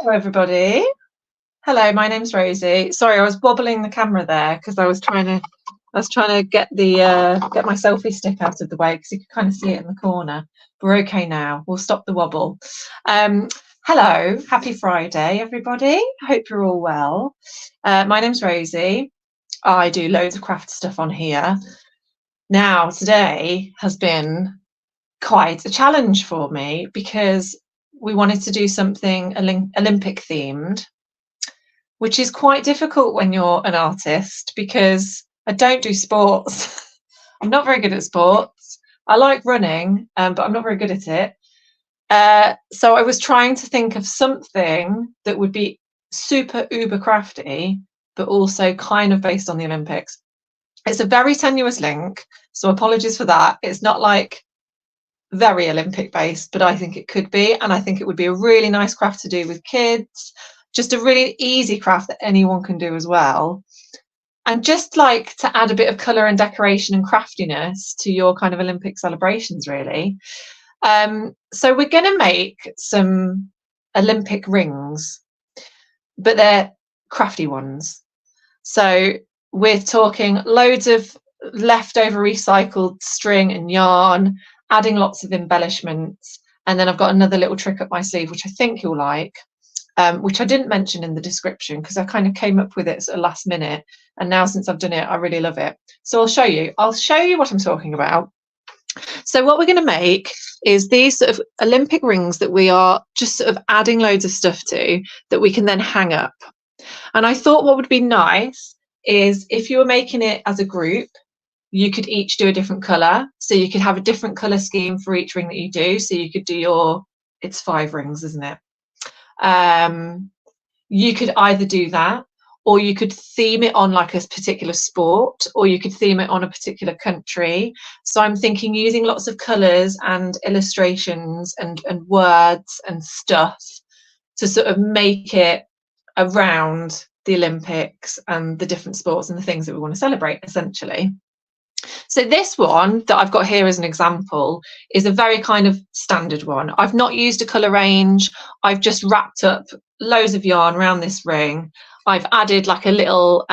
Hello, everybody. Hello, my name's Rosie. Sorry, I was wobbling the camera there because I was trying to get my selfie stick out of the way because you could kind of see it in the corner. We're okay now. We'll stop the wobble. Hello, happy Friday, everybody. I hope you're all well. My name's Rosie. I do loads of craft stuff on here. Now, today has been quite a challenge for me because we wanted to do something Olympic themed, which is quite difficult when you're an artist because I don't do sports. I'm not very good at sports. I like running, but I'm not very good at it. So I was trying to think of something that would be super uber crafty, but also kind of based on the Olympics. It's a very tenuous link, so apologies for that. It's not like very Olympic based, but I think it could be, and I think it would be a really nice craft to do with kids, just a really easy craft that anyone can do as well, and just like to add a bit of colour and decoration and craftiness to your kind of Olympic celebrations, really. So we're going to make some Olympic rings, but they're crafty ones. So we're talking loads of leftover recycled string and yarn, adding lots of embellishments, and then I've got another little trick up my sleeve which I think you'll like, which I didn't mention in the description because I kind of came up with it at the last minute, and now since I've done it I really love it. So I'll show you what I'm talking about. So what we're going to make is these sort of Olympic rings that we are just sort of adding loads of stuff to that we can then hang up. And I thought what would be nice is if you were making it as a group, you could each do a different colour. So you could have a different colour scheme for each ring that you do. So you could do it's 5 rings, isn't it? You could either do that, or you could theme it on like a particular sport, or you could theme it on a particular country. So I'm thinking using lots of colours and illustrations and words and stuff to sort of make it around the Olympics and the different sports and the things that we want to celebrate, essentially. So this one that I've got here as an example is a very kind of standard one. I've not used a colour range. I've just wrapped up loads of yarn around this ring. I've added like a little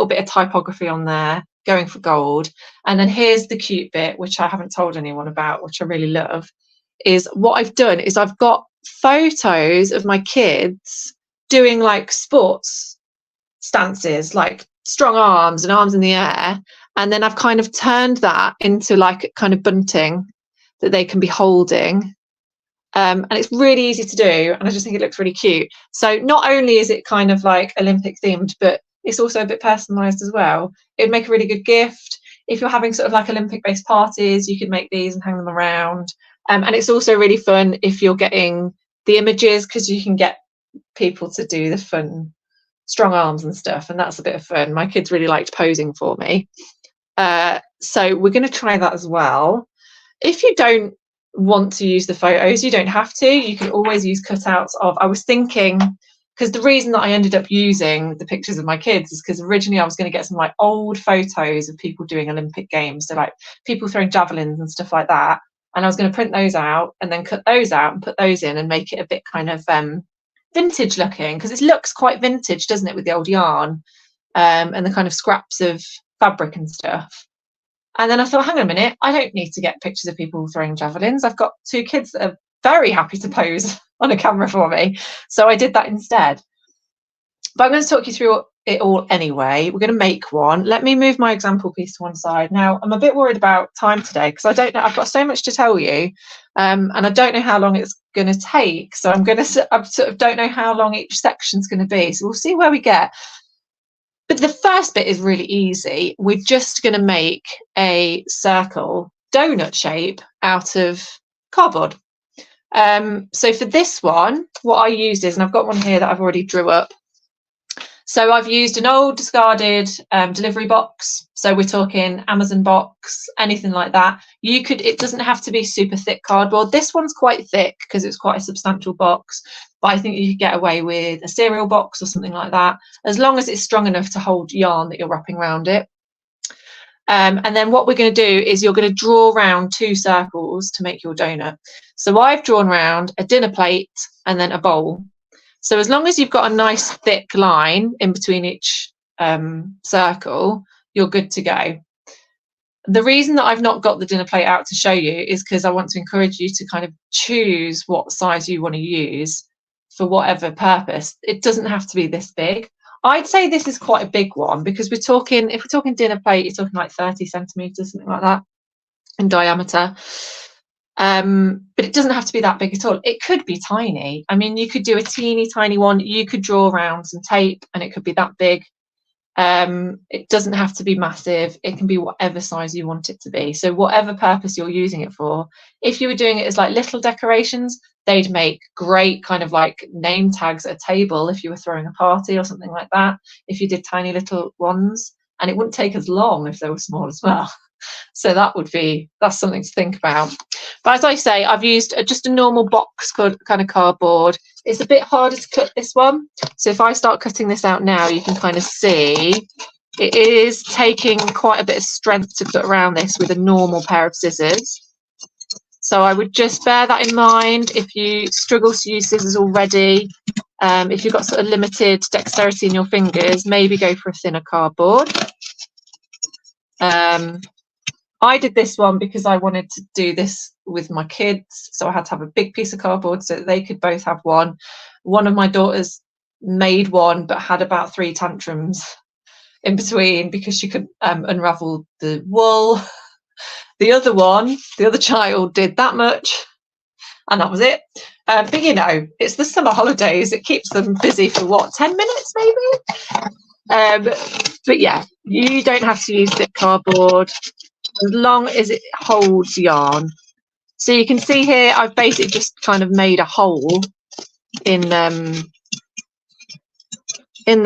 bit of typography on there, going for gold. And then here's the cute bit, which I haven't told anyone about, which I really love, is what I've done is I've got photos of my kids doing like sports stances, like strong arms and arms in the air. And then I've kind of turned that into like kind of bunting that they can be holding. And it's really easy to do. And I just think it looks really cute. So not only is it kind of like Olympic themed, but it's also a bit personalised as well. It'd make a really good gift. If you're having sort of like Olympic based parties, you could make these and hang them around. And it's also really fun if you're getting the images, because you can get people to do the fun strong arms and stuff. And that's a bit of fun. My kids really liked posing for me. So we're going to try that as well. If you don't want to use the photos, you don't have to. You can always use cutouts of, I was thinking, because the reason that I ended up using the pictures of my kids is because originally I was going to get some like old photos of people doing Olympic games, so like people throwing javelins and stuff like that, and I was going to print those out and then cut those out and put those in and make it a bit kind of vintage looking, because it looks quite vintage, doesn't it, with the old yarn and the kind of scraps of fabric and stuff. And then I thought, hang on a minute, I don't need to get pictures of people throwing javelins. I've got 2 kids that are very happy to pose on a camera for me. So I did that instead. But I'm going to talk you through it all anyway. We're going to make one. Let me move my example piece to one side. Now, I'm a bit worried about time today because I don't know, I've got so much to tell you, and I don't know how long it's going to take. So I sort of don't know how long each section's going to be. So we'll see where we get. But the first bit is really easy. We're just going to make a circle, donut shape, out of cardboard. So for this one, what I used is, and I've got one here that I've already drew up. So I've used an old discarded delivery box. So we're talking Amazon box, anything like that. It doesn't have to be super thick cardboard. This one's quite thick because it's quite a substantial box, but I think you could get away with a cereal box or something like that, as long as it's strong enough to hold yarn that you're wrapping around it. And then what we're going to do is you're going to draw around 2 circles to make your donut. So I've drawn around a dinner plate and then a bowl. So as long as you've got a nice thick line in between each circle, you're good to go. The reason that I've not got the dinner plate out to show you is because I want to encourage you to kind of choose what size you want to use for whatever purpose. It doesn't have to be this big. I'd say this is quite a big one, because if we're talking dinner plate, you're talking like 30 centimeters, something like that in diameter. But it doesn't have to be that big at all. It could be tiny. I mean, you could do a teeny tiny one. You could draw around some tape and it could be that big. It doesn't have to be massive. It can be whatever size you want it to be. So whatever purpose you're using it for. If you were doing it as like little decorations, they'd make great kind of like name tags at a table if you were throwing a party or something like that, if you did tiny little ones. And it wouldn't take as long if they were small as well. So that's something to think about. But as I say, I've used just a normal box kind of cardboard. It's a bit harder to cut, this one. So if I start cutting this out now, you can kind of see it is taking quite a bit of strength to cut around this with a normal pair of scissors. So I would just bear that in mind if you struggle to use scissors already. If you've got sort of limited dexterity in your fingers, maybe go for a thinner cardboard. I did this one because I wanted to do this with my kids, so I had to have a big piece of cardboard so that they could both have one. One of my daughters made one but had about 3 tantrums in between because she couldn't unravel the wool. The other child did that much, and that was it. But you know, it's the summer holidays, it keeps them busy for what, 10 minutes maybe? But yeah, you don't have to use thick cardboard as long as it holds yarn. So you can see here I've basically just kind of made a hole in the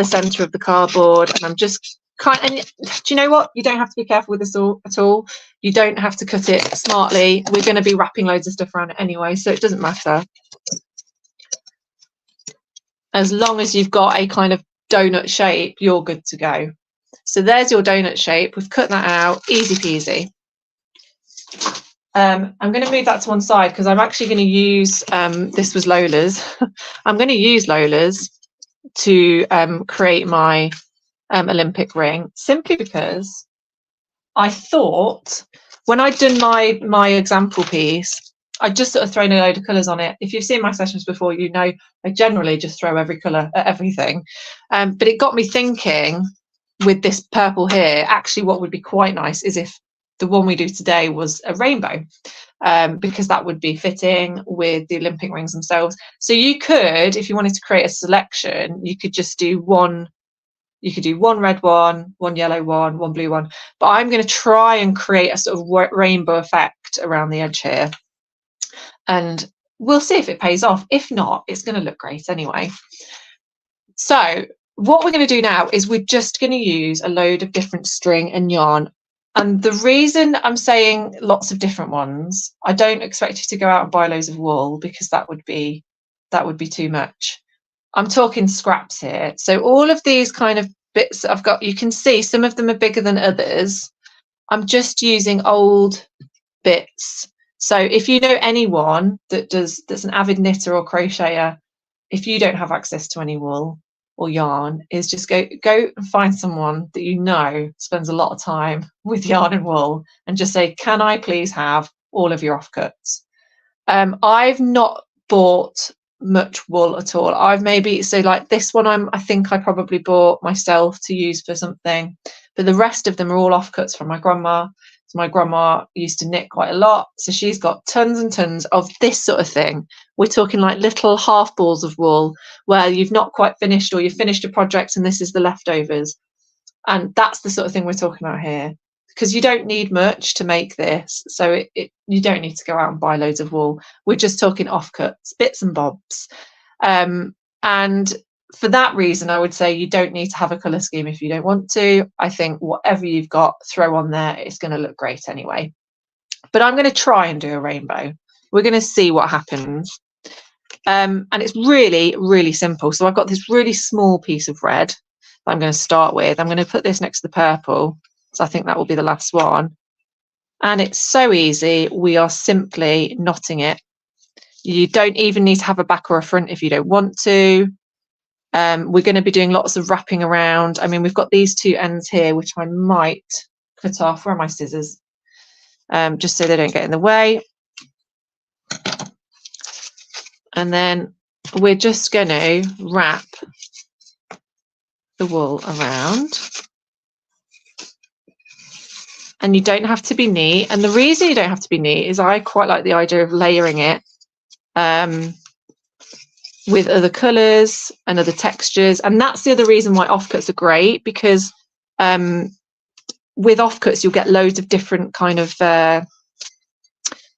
center of the cardboard, and I'm just and do you know what, you don't have to be careful with this at all. You don't have to cut it smartly. We're going to be wrapping loads of stuff around it anyway, so it doesn't matter, as long as you've got a kind of donut shape, you're good to go. So there's your donut shape. We've cut that out, easy peasy. I'm going to move that to one side because I'm actually going to use, this was Lola's. I'm going to use Lola's to create my Olympic ring, simply because I thought when I'd done my example piece, I'd just sort of thrown a load of colours on it. If you've seen my sessions before, you know I generally just throw every colour at everything. But it got me thinking, with this purple here, actually what would be quite nice is if the one we do today was a rainbow, because that would be fitting with the Olympic rings themselves. So you could, if you wanted to create a selection, you could just do one. You could do one red one, one yellow one blue one. But I'm going to try and create a sort of rainbow effect around the edge here. And we'll see if it pays off. If not, it's going to look great anyway. So what we're going to do now is we're just going to use a load of different string and yarn. And the reason I'm saying lots of different ones, I don't expect you to go out and buy loads of wool, because that would be too much. I'm talking scraps here. So all of these kind of bits that I've got, you can see some of them are bigger than others. I'm just using old bits. So if you know anyone that's an avid knitter or crocheter, if you don't have access to any wool or yarn, is just go and find someone that you know spends a lot of time with yarn and wool, and just say, can I please have all of your offcuts? I've not bought much wool at all. I've maybe, so like this one, I think I probably bought myself to use for something, but the rest of them are all offcuts from my grandma. So my grandma used to knit quite a lot, so she's got tons and tons of this sort of thing. We're talking like little half balls of wool where you've not quite finished, or you've finished a project and this is the leftovers. And that's the sort of thing we're talking about here, because you don't need much to make this, so you don't need to go out and buy loads of wool. We're just talking offcuts, bits and bobs. And for that reason, I would say you don't need to have a colour scheme if you don't want to. I think whatever you've got, throw on there, it's going to look great anyway. But I'm going to try and do a rainbow. We're going to see what happens. And it's really, really simple. So I've got this really small piece of red that I'm going to start with. I'm going to put this next to the purple, so I think that will be the last one. And it's so easy. We are simply knotting it. You don't even need to have a back or a front if you don't want to. We're going to be doing lots of wrapping around. I mean, we've got these two ends here, which I might cut off. Where are my scissors? Just so they don't get in the way. And then we're just going to wrap the wool around. And you don't have to be neat. And the reason you don't have to be neat is I quite like the idea of layering it with other colours and other textures. And that's the other reason why offcuts are great, because with offcuts you'll get loads of different kind of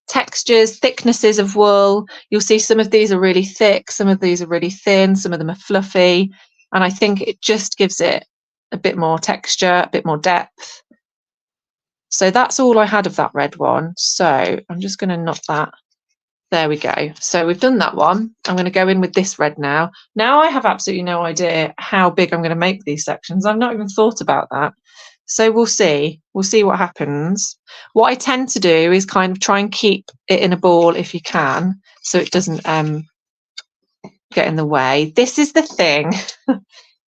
textures, thicknesses of wool. You'll see some of these are really thick, some of these are really thin, some of them are fluffy. And I think it just gives it a bit more texture, a bit more depth. So that's all I had of that red one. So I'm just going to knot that. There we go. So we've done that one. I'm going to go in with this red now. Now I have absolutely no idea how big I'm going to make these sections. I've not even thought about that. So we'll see. We'll see what happens. What I tend to do is kind of try and keep it in a ball if you can, so it doesn't get in the way. This is the thing.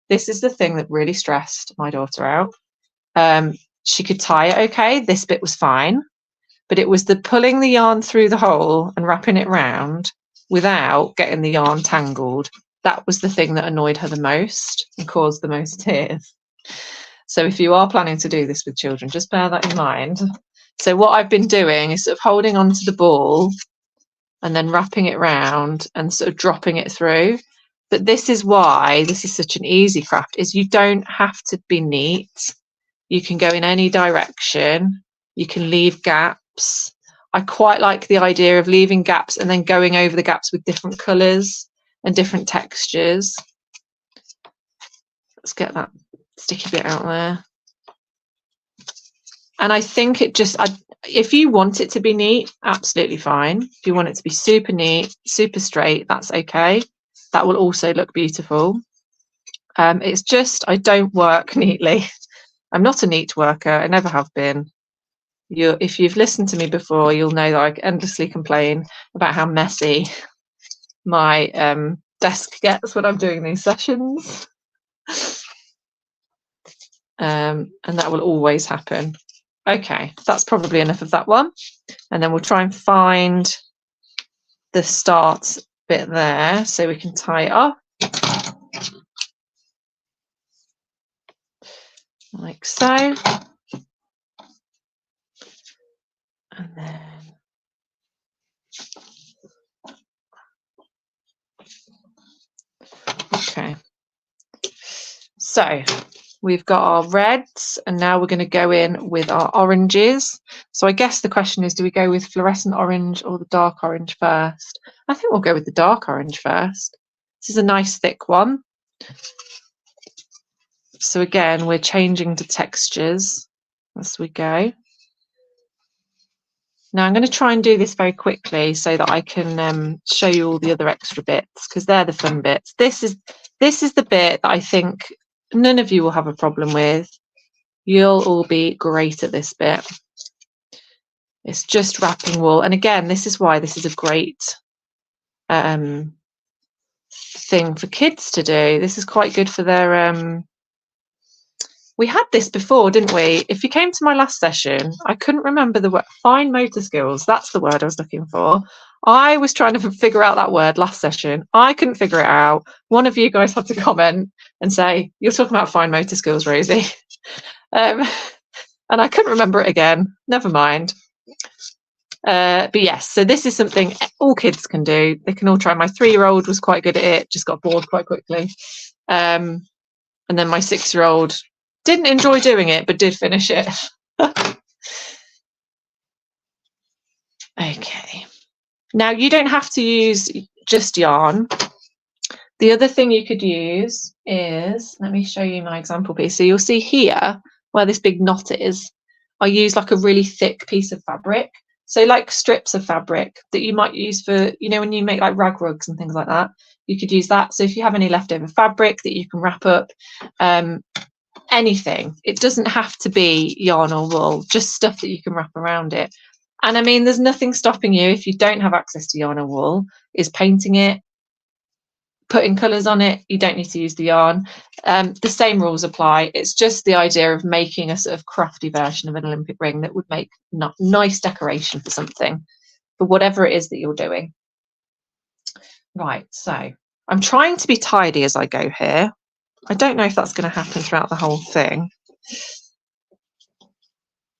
This is the thing that really stressed my daughter out. She could tie it okay. This bit was fine. But it was the pulling the yarn through the hole and wrapping it round without getting the yarn tangled. That was the thing that annoyed her the most and caused the most tears. So if you are planning to do this with children, just bear that in mind. So what I've been doing is sort of holding onto the ball and then wrapping it round and sort of dropping it through. But this is why this is such an easy craft, is you don't have to be neat. You can go in any direction. You can leave gaps. I quite like the idea of leaving gaps and then going over the gaps with different colours and different textures. Let's get that sticky bit out there. And I think it just, if you want it to be neat, absolutely fine. If you want it to be super neat, super straight, that's okay. That will also look beautiful. It's just, I don't work neatly. I'm not a neat worker. I never have been. If you've listened to me before, you'll know that I endlessly complain about how messy my desk gets when I'm doing these sessions. And that will always happen. Okay, that's probably enough of that one. And then we'll try and find the start bit there so we can tie it up. Like so. And then okay. So we've got our reds and now we're going to go in with our oranges. So I guess the question is, do we go with fluorescent orange or the dark orange first? I think we'll go with the dark orange first. This is a nice thick one. So again, we're changing to textures as we go. Now I'm going to try and do this very quickly so that I can show you all the other extra bits, because they're the fun bits. This is the bit that I think none of you will have a problem with. You'll all be great at this bit. It's just wrapping wool. And again, this is why this is a great thing for kids to do. This is quite good for their we had this before, didn't we? If you came to my last session, I couldn't remember the word. Fine motor skills, that's the word I was looking for. I was trying to figure out that word last session. I couldn't figure it out. One of you guys had to comment and say, you're talking about fine motor skills, Rosie. And I couldn't remember it again. Never mind. But yes, so this is something all kids can do. They can all try. My 3-year-old was quite good at it, just got bored quite quickly. And then my 6-year-old didn't enjoy doing it, but did finish it. Okay. Now, you don't have to use just yarn. The other thing you could use is, let me show you my example piece. So you'll see here where this big knot is, I use like a really thick piece of fabric. So like strips of fabric that you might use for, you know, when you make like rag rugs and things like that, you could use that. So if you have any leftover fabric that you can wrap up, anything, it doesn't have to be yarn or wool, just stuff that you can wrap around it. And I mean, there's nothing stopping you, if you don't have access to yarn or wool, is painting it, putting colours on it, you don't need to use the yarn. The same rules apply. It's just the idea of making a sort of crafty version of an Olympic ring that would make nice decoration for something, for whatever it is that you're doing. Right, so I'm trying to be tidy as I go here. I don't know if that's going to happen throughout the whole thing.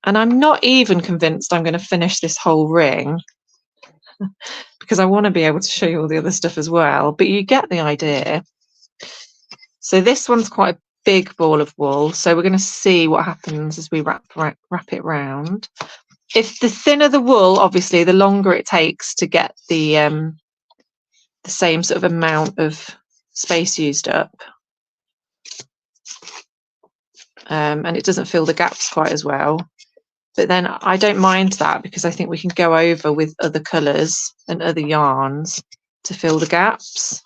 And I'm not even convinced I'm going to finish this whole ring because I want to be able to show you all the other stuff as well, but you get the idea. So this one's quite a big ball of wool, so we're going to see what happens as we wrap it round. If the thinner the wool, obviously the longer it takes to get the same sort of amount of space used up, and it doesn't fill the gaps quite as well. But then I don't mind that because I think we can go over with other colours and other yarns to fill the gaps.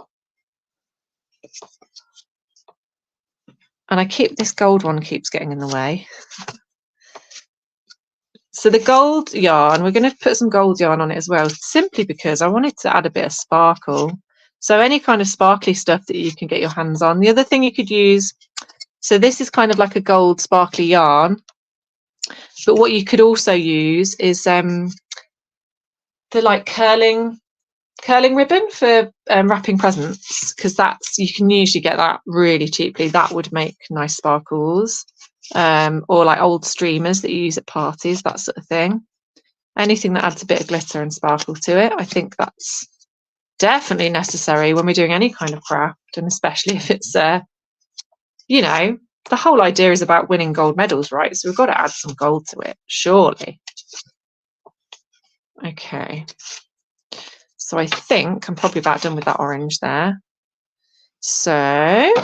And this gold one keeps getting in the way. So the gold yarn, we're going to put some gold yarn on it as well, simply because I wanted to add a bit of sparkle. So any kind of sparkly stuff that you can get your hands on. The other thing you could use, so this is kind of like a gold sparkly yarn. But what you could also use is the like curling ribbon for wrapping presents, because you can usually get that really cheaply. That would make nice sparkles, or like old streamers that you use at parties, that sort of thing. Anything that adds a bit of glitter and sparkle to it, I think that's definitely necessary when we're doing any kind of craft, and especially if it's you know, the whole idea is about winning gold medals, right? So we've got to add some gold to it, surely. Okay. So I think I'm probably about done with that orange there. So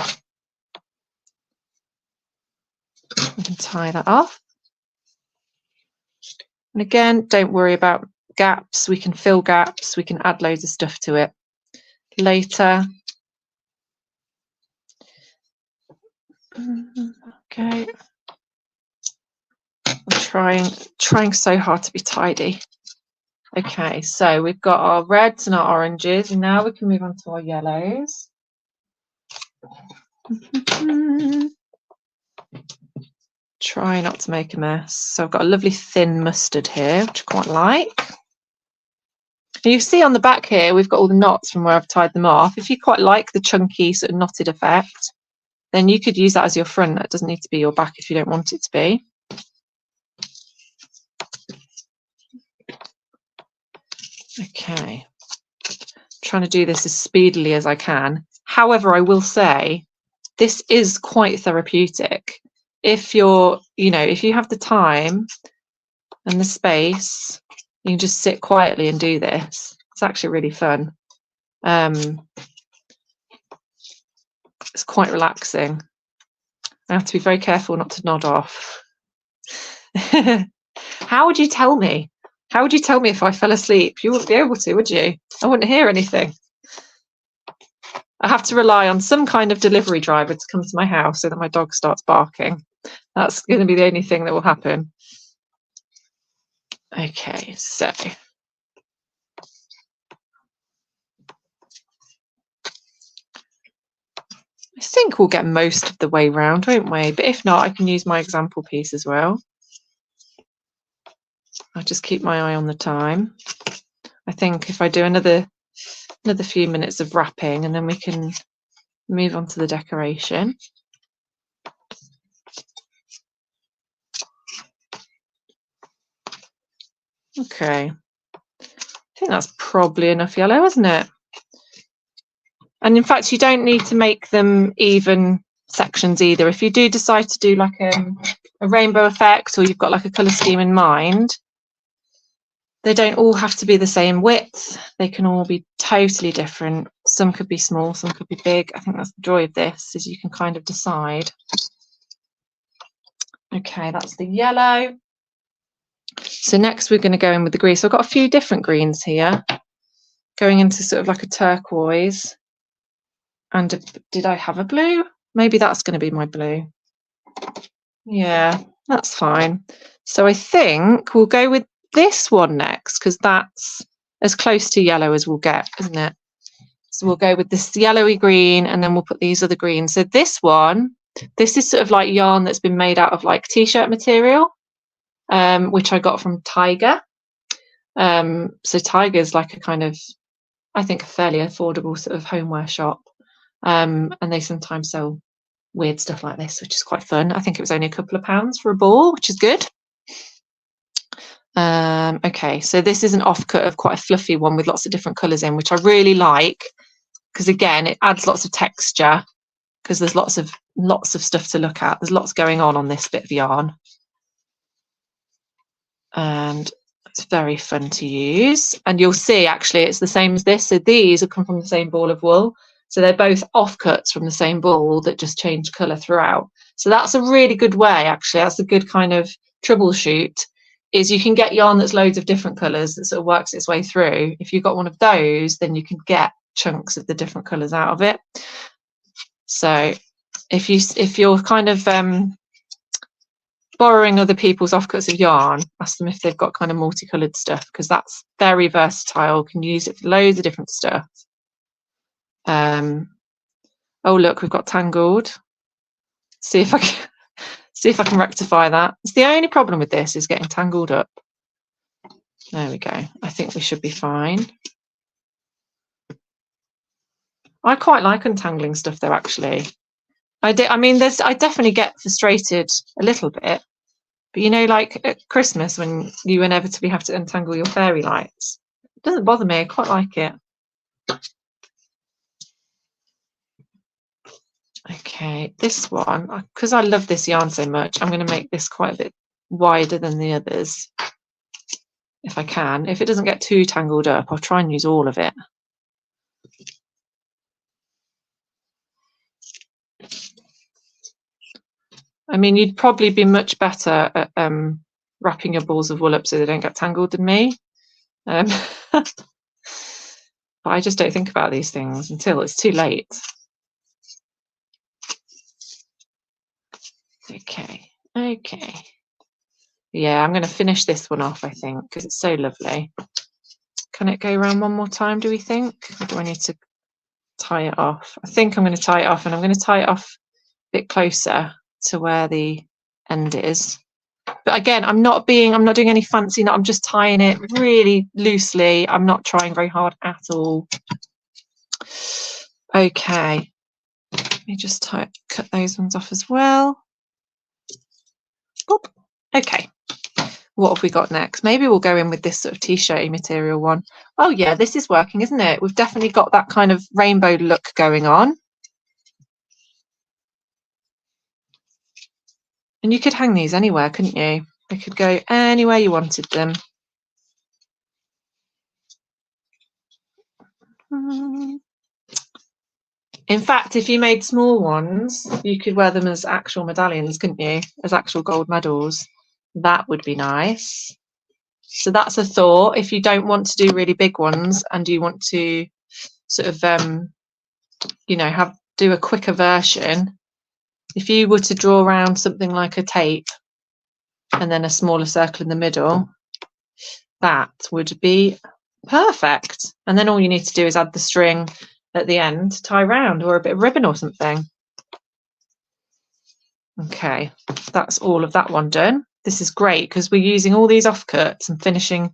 we can tie that off. And again, don't worry about gaps. We can fill gaps. We can add loads of stuff to it later. Okay. I'm trying so hard to be tidy. Okay, so we've got our reds and our oranges, and now we can move on to our yellows. Try not to make a mess. So I've got a lovely thin mustard here, which I quite like. And you see on the back here, we've got all the knots from where I've tied them off. If you quite like the chunky sort of knotted effect, then you could use that as your front. That doesn't need to be your back if you don't want it to be. Okay, trying to do this as speedily as I can. However, I will say this is quite therapeutic. If you're, if you have the time and the space, you can just sit quietly and do this. It's actually really fun. It's quite relaxing. I have to be very careful not to nod off. How would you tell me? How would you tell me if I fell asleep? You wouldn't be able to, would you? I wouldn't hear anything. I have to rely on some kind of delivery driver to come to my house so that my dog starts barking. That's going to be the only thing that will happen. Okay, so I think we'll get most of the way round, won't we? But if not, I can use my example piece as well. I'll just keep my eye on the time. I think if I do another few minutes of wrapping, and then we can move on to the decoration. Okay, I think that's probably enough yellow, isn't it? And in fact, you don't need to make them even sections either. If you do decide to do like a rainbow effect, or you've got like a colour scheme in mind, they don't all have to be the same width. They can all be totally different. Some could be small, some could be big. I think that's the joy of this, is you can kind of decide. Okay, that's the yellow. So next we're going to go in with the green. So I've got a few different greens here, going into sort of like a turquoise. And did I have a blue? Maybe that's going to be my blue. Yeah, that's fine. So I think we'll go with this one next, because that's as close to yellow as we'll get, isn't it? So we'll go with this yellowy green, and then we'll put these other greens. So this one, this is sort of like yarn that's been made out of like t-shirt material, which I got from Tiger. So Tiger is like a kind of, I think, a fairly affordable sort of homeware shop. And they sometimes sell weird stuff like this, which is quite fun. I think it was only a couple of pounds for a ball, which is good. Okay, so this is an offcut of quite a fluffy one with lots of different colours in, which I really like, because again, it adds lots of texture, because there's lots of stuff to look at. There's lots going on this bit of yarn, and it's very fun to use. And you'll see actually it's the same as this. So these have come from the same ball of wool, so they're both offcuts from the same ball that just change colour throughout. So that's a really good way, actually. That's a good kind of troubleshoot, is you can get yarn that's loads of different colours that sort of works its way through. If you've got one of those, then you can get chunks of the different colours out of it. So if you're kind of borrowing other people's offcuts of yarn, ask them if they've got kind of multicoloured stuff, because that's very versatile. Can use it for loads of different stuff. Oh look, we've got tangled. See if I can rectify that. It's the only problem with this is getting tangled up. There we go. I think we should be fine. I quite like untangling stuff though, actually. I definitely get frustrated a little bit, but you know, like at Christmas when you inevitably have to untangle your fairy lights, it doesn't bother me. I quite like it. Okay, this one, because I love this yarn so much, I'm going to make this quite a bit wider than the others, if I can. If it doesn't get too tangled up, I'll try and use all of it. I mean, you'd probably be much better at wrapping your balls of wool up so they don't get tangled than me. But I just don't think about these things until it's too late. Okay. Yeah, I'm going to finish this one off, I think, because it's so lovely. Can it go around one more time, do we think? Or do I need to tie it off? I think I'm going to tie it off, and I'm going to tie it off a bit closer to where the end is. But again, I'm not doing any fancy, I'm just tying it really loosely. I'm not trying very hard at all. Okay, let me just cut those ones off as well. Boop. Okay, what have we got next? Maybe we'll go in with this sort of t-shirty material one. Oh yeah, this is working, isn't it? We've definitely got that kind of rainbow look going on. And you could hang these anywhere, couldn't you? They could go anywhere you wanted them. In fact, if you made small ones, you could wear them as actual medallions, couldn't you? As actual gold medals. That would be nice. So that's a thought. If you don't want to do really big ones and you want to sort of, you know, do a quicker version, if you were to draw around something like a tape and then a smaller circle in the middle, that would be perfect. And then all you need to do is add the string at the end to tie round, or a bit of ribbon or something. Okay, that's all of that one done. This is great because we're using all these offcuts and finishing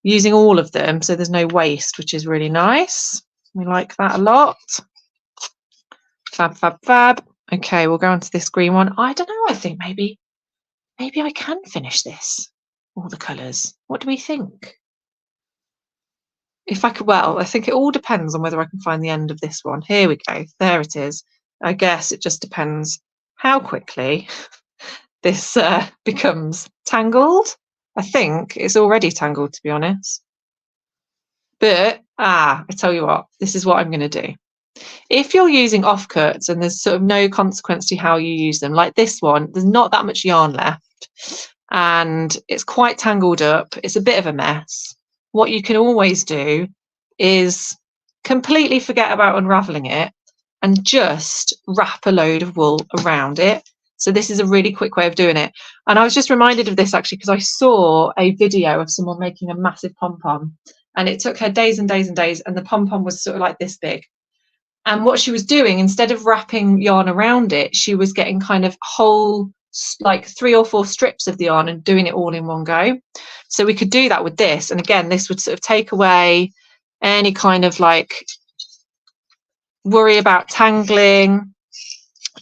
using all of them, so there's no waste, which is really nice. We like that a lot. Fab, fab, fab. Okay, we'll go on to this green one. I don't know, I think maybe I can finish this, all the colours. What do we think? If I could, well, I think it all depends on whether I can find the end of this one. Here we go. There it is. I guess it just depends how quickly this becomes tangled. I think it's already tangled, to be honest. But, I tell you what, this is what I'm going to do. If you're using offcuts and there's sort of no consequence to how you use them, like this one, there's not that much yarn left and it's quite tangled up. It's a bit of a mess. What you can always do is completely forget about unraveling it and just wrap a load of wool around it. So this is a really quick way of doing it. And I was just reminded of this actually because I saw a video of someone making a massive pom-pom and it took her days and days and days, and the pom-pom was sort of like this big. And what she was doing, instead of wrapping yarn around it, she was getting kind of whole, like 3 or 4 strips of the yarn and doing it all in one go. So we could do that with this. And again, this would sort of take away any kind of like worry about tangling.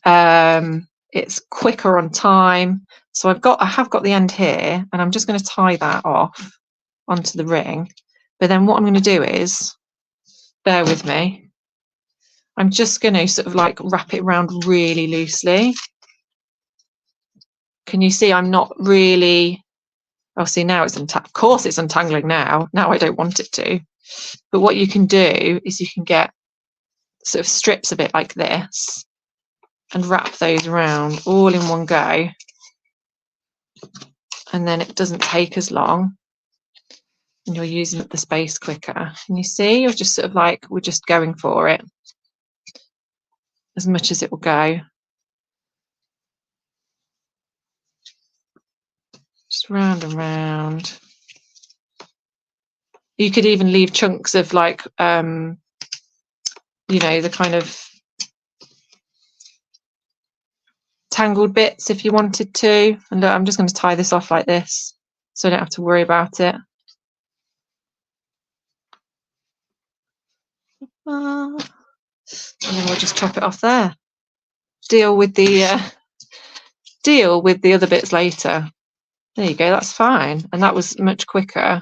It's quicker on time. So I have got the end here, and I'm just going to tie that off onto the ring. But then what I'm going to do is, bear with me, I'm just going to sort of like wrap it around really loosely. Can you see I'm not really, oh, see now it's of course it's untangling now. Now I don't want it to. But what you can do is you can get sort of strips of it like this and wrap those around all in one go. And then it doesn't take as long. And you're using up the space quicker. And you see, you're just sort of like, we're just going for it as much as it will go. Just round and round. You could even leave chunks of like, you know, the kind of tangled bits if you wanted to. And look, I'm just going to tie this off like this so I don't have to worry about it. And then we'll just chop it off there. Deal with the other bits later. There you go, that's fine. And that was much quicker.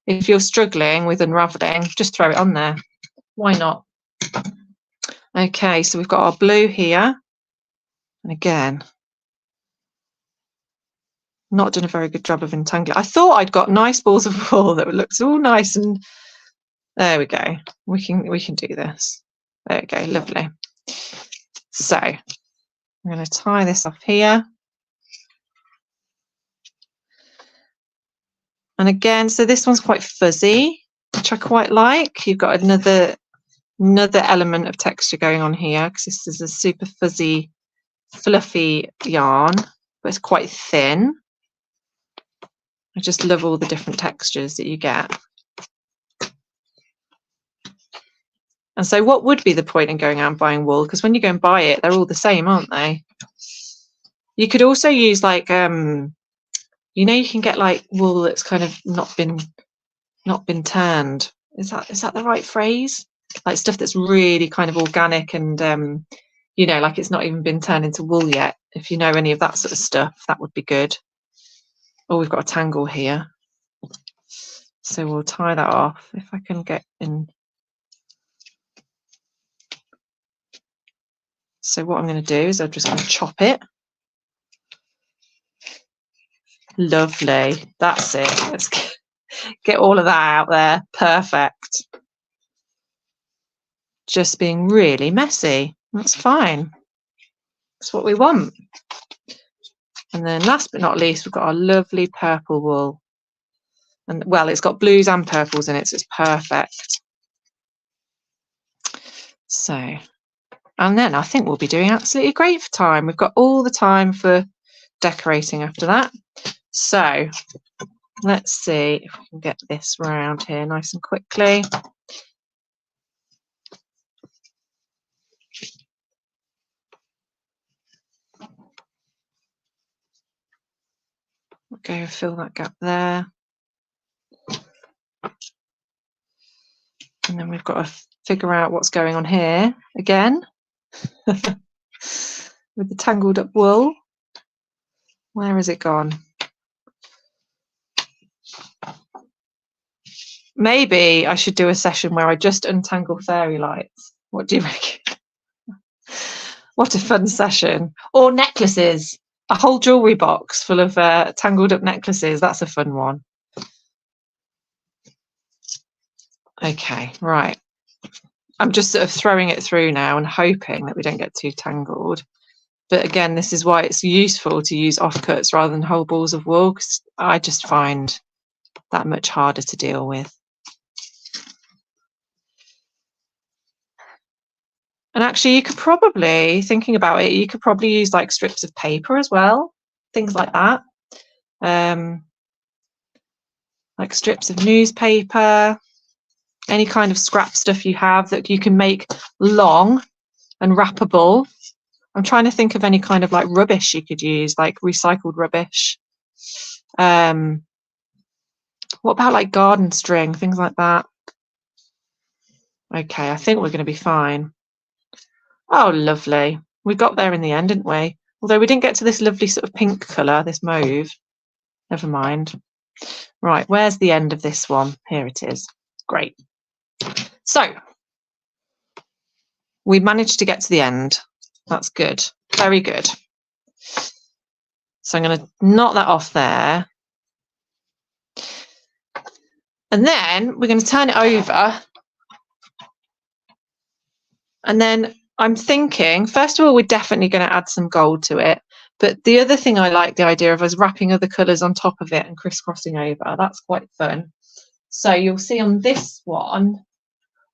If you're struggling with unraveling, just throw it on there. Why not? Okay, so we've got our blue here. And again, not done a very good job of entangling. I thought I'd got nice balls of wool that looked all nice, and there we go. We can do this. There we go, lovely. So I'm going to tie this off here. And again, so this one's quite fuzzy, which I quite like. You've got another element of texture going on here, because this is a super fuzzy, fluffy yarn, but it's quite thin. I just love all the different textures that you get. And so what would be the point in going out and buying wool? Because when you go and buy it, they're all the same, aren't they? You could also use like, you know, you can get like wool that's kind of not been tanned. Is that the right phrase? Like stuff that's really kind of organic and, you know, like it's not even been turned into wool yet. If you know any of that sort of stuff, that would be good. Oh, we've got a tangle here. So we'll tie that off if I can get in. So what I'm going to do is I'm just going to chop it. Lovely. That's it. Let's get all of that out there. Perfect. Just being really messy. That's fine. That's what we want. And then last but not least, we've got our lovely purple wool. And well, it's got blues and purples in it, so it's perfect. So, and then I think we'll be doing absolutely great for time. We've got all the time for decorating after that. So let's see if we can get this round here nice and quickly. We'll go and fill that gap there. And then we've got to figure out what's going on here again with the tangled up wool. Where has it gone? Maybe I should do a session where I just untangle fairy lights. What do you reckon? What a fun session. Or necklaces. A whole jewellery box full of tangled up necklaces. That's a fun one. Okay, right. I'm just sort of throwing it through now and hoping that we don't get too tangled. But again, this is why it's useful to use offcuts rather than whole balls of wool, because I just find that much harder to deal with. And actually, you could probably, thinking about it, you could probably use like strips of paper as well, things like that. Like strips of newspaper. any kind of scrap stuff you have that you can make long and wrappable. I'm trying to think of any kind of like rubbish you could use, like recycled rubbish. What about like garden string, things like that? Okay, I think we're going to be fine. Oh, lovely. We got there in the end, didn't we? Although we didn't get to this lovely sort of pink colour, this mauve. Never mind. Right, where's the end of this one? Here it is. Great. So we managed to get to the end. That's good. Very good. So I'm going to knock that off there. And then we're going to turn it over. And then I'm thinking, first of all, we're definitely going to add some gold to it. But the other thing I like the idea of is wrapping other colours on top of it and crisscrossing over. That's quite fun. So you'll see on this one,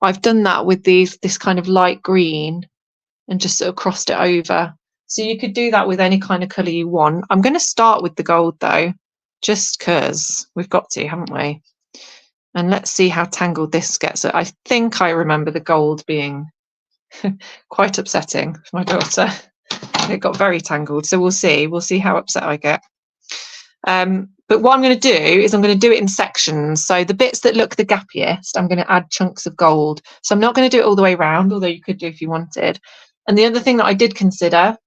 I've done that with this kind of light green and just sort of crossed it over. So you could do that with any kind of colour you want. I'm going to start with the gold though, just because we've got to, haven't we? And let's see how tangled this gets. I think I remember the gold being quite upsetting for my daughter. It got very tangled, so we'll see how upset I get. But what I'm going to do is I'm going to do it in sections. So the bits that look the gappiest, I'm going to add chunks of gold. So I'm not going to do it all the way around, although you could do if you wanted. And the other thing that I did consider,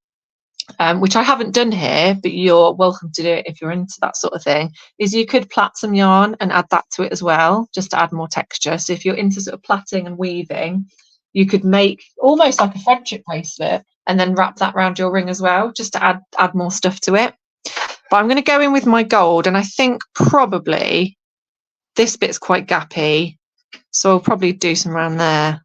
which I haven't done here, but you're welcome to do it if you're into that sort of thing, is you could plait some yarn and add that to it as well, just to add more texture. So if you're into sort of plaiting and weaving, you could make almost like a friendship bracelet and then wrap that around your ring as well, just to add more stuff to it. But I'm going to go in with my gold, and I think probably this bit's quite gappy, so I'll probably do some around there.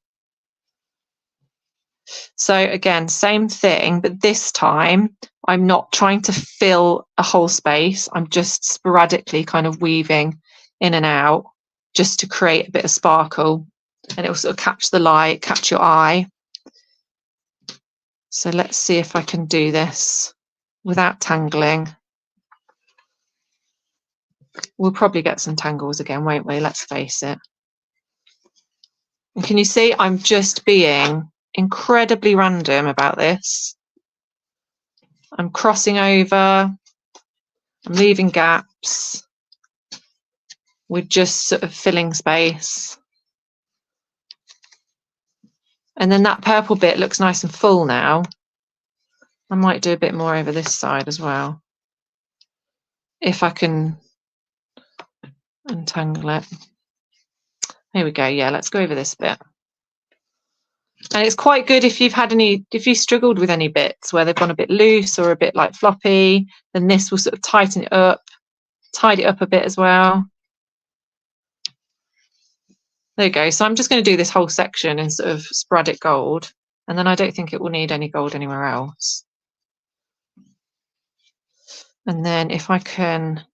So again, same thing, but this time I'm not trying to fill a whole space. I'm just sporadically kind of weaving in and out just to create a bit of sparkle, and it will sort of catch the light, catch your eye. So let's see if I can do this without tangling. We'll probably get some tangles again, won't we? Let's face it. And can you see I'm just being incredibly random about this? I'm crossing over, I'm leaving gaps. We're just sort of filling space. And then that purple bit looks nice and full now. I might do a bit more over this side as well, if I can untangle it. Here we go. Yeah, let's go over this bit. And it's quite good if you struggled with any bits where they've gone a bit loose or a bit like floppy, then this will sort of tighten it up, tidy it up a bit as well. There you go. So I'm just going to do this whole section in sort of sporadic gold, and then I don't think it will need any gold anywhere else. And then if I can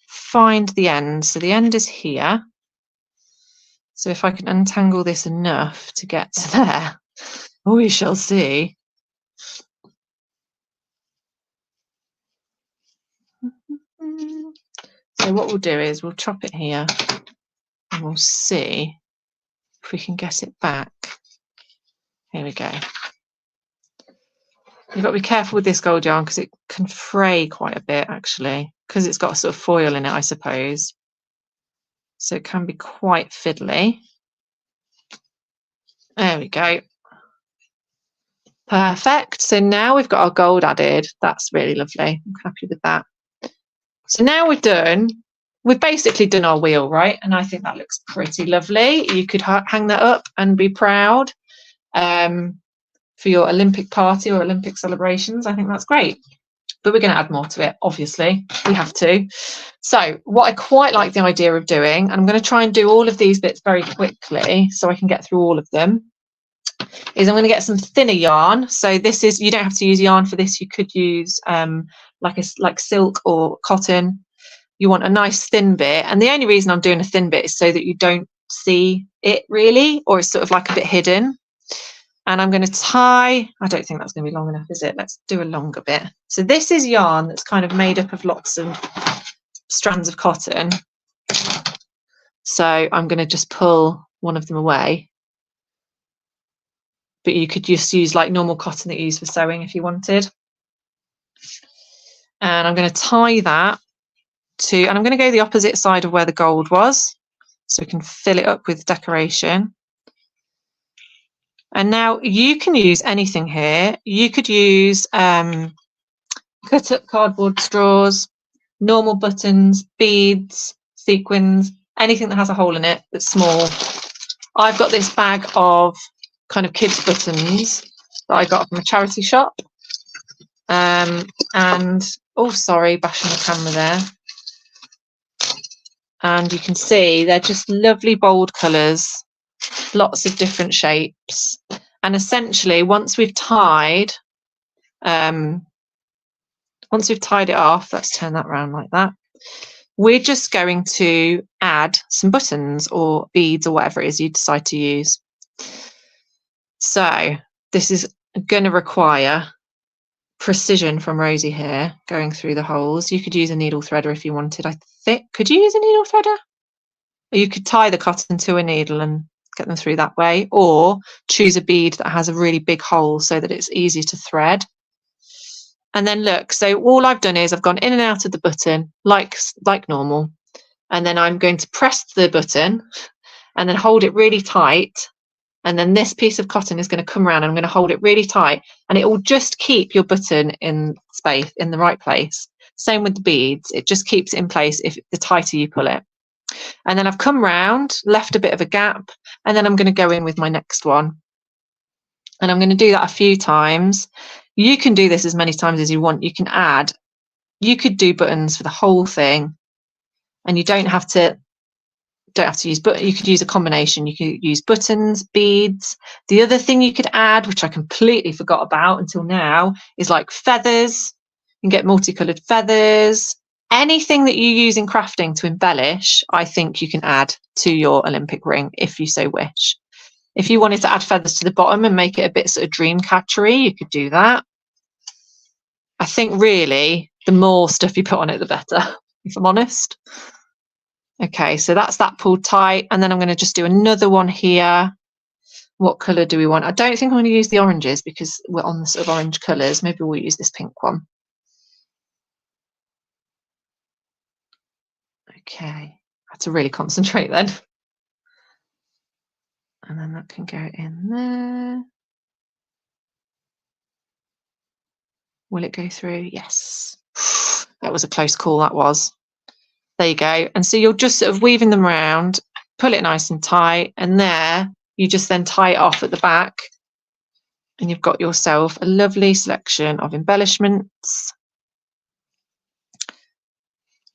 find the end, so the end is here. So if I can untangle this enough to get to there, we shall see. So what we'll do is we'll chop it here and we'll see if we can get it back. Here we go. You've got to be careful with this gold yarn because it can fray quite a bit actually, because it's got a sort of foil in it, I suppose. So it can be quite fiddly. There we go. Perfect. So now we've got our gold added. That's really lovely. I'm happy with that. So now we've basically done our wheel, right? And I think that looks pretty lovely. You could hang that up and be proud for your Olympic party or Olympic celebrations. I think that's great. But we're going to add more to it, obviously. We have to. So what I quite like the idea of doing, and I'm going to try and do all of these bits very quickly so I can get through all of them, is I'm going to get some thinner yarn. So this is, you don't have to use yarn for this. You could use like silk or cotton. You want a nice thin bit. And the only reason I'm doing a thin bit is so that you don't see it really, or it's sort of like a bit hidden. And I'm going to tie, I don't think that's going to be long enough, is it? Let's do a longer bit. So this is yarn that's kind of made up of lots of strands of cotton. So I'm going to just pull one of them away. But you could just use like normal cotton that you use for sewing if you wanted. And I'm going to tie that to, and I'm going to go the opposite side of where the gold was, so we can fill it up with decoration. And now you can use anything here. You could use cut up cardboard straws, normal buttons, beads, sequins, anything that has a hole in it that's small. I've got this bag of kind of kids buttons that I got from a charity shop. And oh, sorry, bashing the camera there. And you can see they're just lovely bold colours, lots of different shapes. And essentially, once we've tied it off, let's turn that around like that. We're just going to add some buttons or beads or whatever it is you decide to use. So this is going to require precision from Rosie here, going through the holes. You could use a needle threader if you wanted. I think, could you use a needle threader? Or you could tie the cotton to a needle and get them through that way, or choose a bead that has a really big hole so that it's easy to thread. And then look, so all I've done is I've gone in and out of the button like normal, and then I'm going to press the button and then hold it really tight, and then this piece of cotton is going to come around and I'm going to hold it really tight, and it will just keep your button in space, in the right place. Same with the beads, it just keeps it in place if the tighter you pull it. And then I've come round, left a bit of a gap, and then I'm going to go in with my next one. And I'm going to do that a few times. You can do this as many times as you want. You can add, you could do buttons for the whole thing, and you don't have to use, but you could use a combination. You could use buttons, beads. The other thing you could add, which I completely forgot about until now, is like feathers. You can get multicolored feathers. Anything that you use in crafting to embellish, I think you can add to your Olympic ring if you so wish. If you wanted to add feathers to the bottom and make it a bit sort of dream catchery, you could do that. I think really the more stuff you put on it, the better, if I'm honest. Okay, so that's that pulled tight, and then I'm going to just do another one here. What colour do we want? I don't think I'm going to use the oranges because we're on the sort of orange colours. Maybe we'll use this pink one. Okay, I have to really concentrate then. And then that can go in there. Will it go through? Yes. That was a close call, that was. There you go. And so you're just sort of weaving them around, pull it nice and tight, and there you just then tie it off at the back, and you've got yourself a lovely selection of embellishments.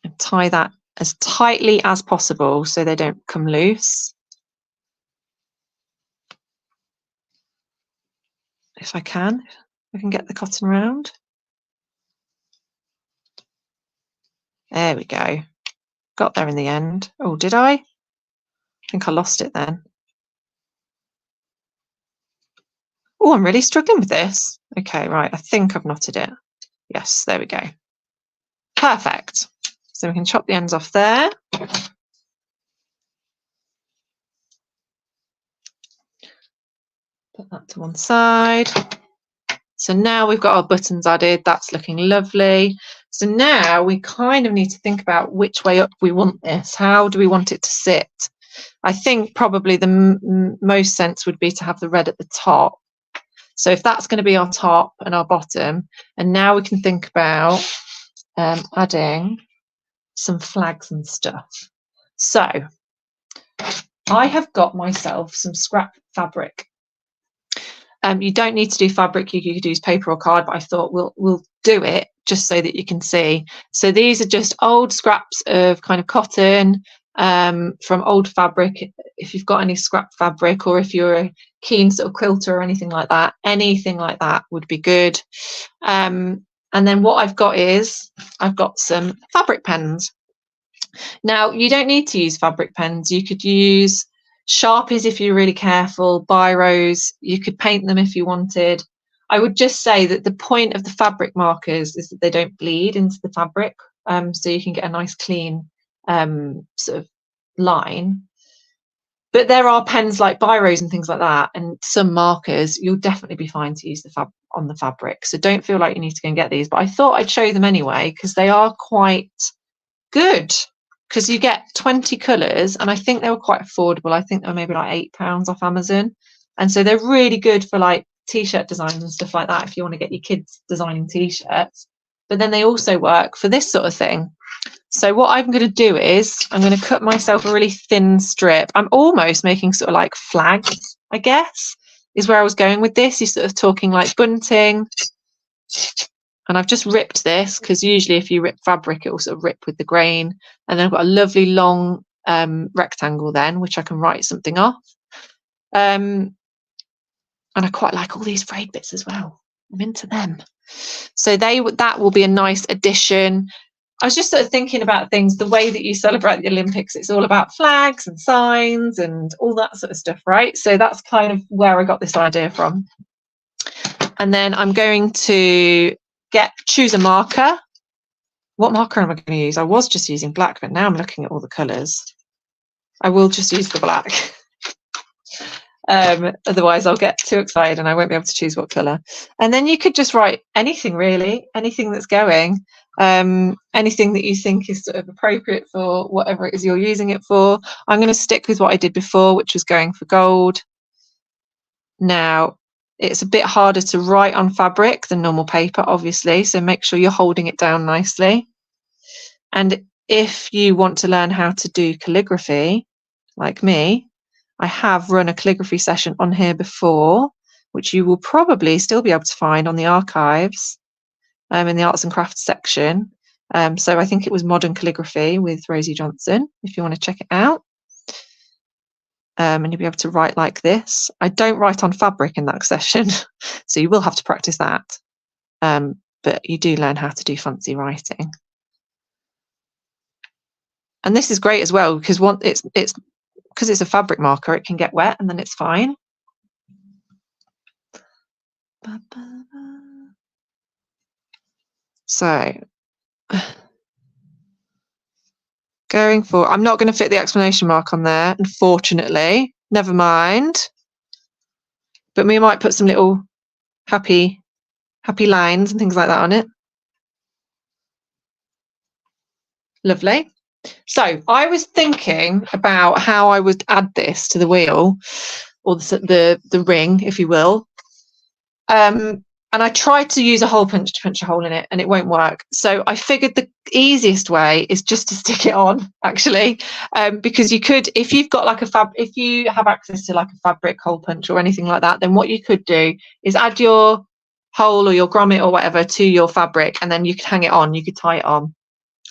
And tie that as tightly as possible so they don't come loose. If I can get the cotton round. There we go. Got there in the end. Oh, did I? I think I lost it then. Oh, I'm really struggling with this. Okay, right. I think I've knotted it. Yes, there we go. Perfect. So we can chop the ends off there. Put that to one side. So now we've got our buttons added. That's looking lovely. So now we kind of need to think about which way up we want this. How do we want it to sit? I think probably the most sense would be to have the red at the top. So if that's going to be our top and our bottom, and now we can think about adding some flags and stuff. So I have got myself some scrap fabric. You don't need to do fabric, you could use paper or card, but I thought we'll do it just so that you can see. So these are just old scraps of kind of cotton from old fabric. If you've got any scrap fabric, or if you're a keen sort of quilter or anything like that would be good. And then what I've got is I've got some fabric pens. Now you don't need to use fabric pens. You could use Sharpies if you're really careful, biros, you could paint them if you wanted. I would just say that the point of the fabric markers is that they don't bleed into the fabric, so you can get a nice clean sort of line. But there are pens like biros and things like that, and some markers, you'll definitely be fine to use on the fabric. So don't feel like you need to go and get these. But I thought I'd show them anyway, because they are quite good, because you get 20 colours, and I think they were quite affordable. I think they were maybe like £8 off Amazon. And so they're really good for like t-shirt designs and stuff like that, if you want to get your kids designing t-shirts. But then they also work for this sort of thing. So what I'm going to do is I'm going to cut myself a really thin strip. I'm almost making sort of like flags, I guess, is where I was going with this. You're sort of talking like bunting. And I've just ripped this, because usually if you rip fabric, it will sort of rip with the grain. And then I've got a lovely long rectangle then, which I can write something off. And I quite like all these frayed bits as well. I'm into them. So that will be a nice addition. I was just sort of thinking about things, the way that you celebrate the Olympics, it's all about flags and signs and all that sort of stuff, right? So that's kind of where I got this idea from. And then I'm going to choose a marker. What marker am I going to use? I was just using black, but now I'm looking at all the colours. I will just use the black. Otherwise I'll get too excited and I won't be able to choose what colour. And then you could just write anything, really, anything that's going, anything that you think is sort of appropriate for whatever it is you're using it for. I'm going to stick with what I did before, which was going for gold. Now, it's a bit harder to write on fabric than normal paper, obviously, so make sure you're holding it down nicely. And if you want to learn how to do calligraphy, like me, I have run a calligraphy session on here before, which you will probably still be able to find on the archives in the arts and crafts section. So I think it was modern calligraphy with Rosie Johnson, if you want to check it out. And you'll be able to write like this. I don't write on fabric in that session, so you will have to practice that. But you do learn how to do fancy writing. And this is great as well, because because it's a fabric marker, it can get wet and then it's fine. So going for, I'm not going to fit the exclamation mark on there, unfortunately. Never mind. But we might put some little happy lines and things like that on it. Lovely. So I was thinking about how I would add this to the wheel, or the ring, if you will. And I tried to use a hole punch to punch a hole in it, and it won't work. So I figured the easiest way is just to stick it on, actually, because you could, if you've got like if you have access to like a fabric hole punch or anything like that, then what you could do is add your hole or your grommet or whatever to your fabric, and then you could hang it on, you could tie it on.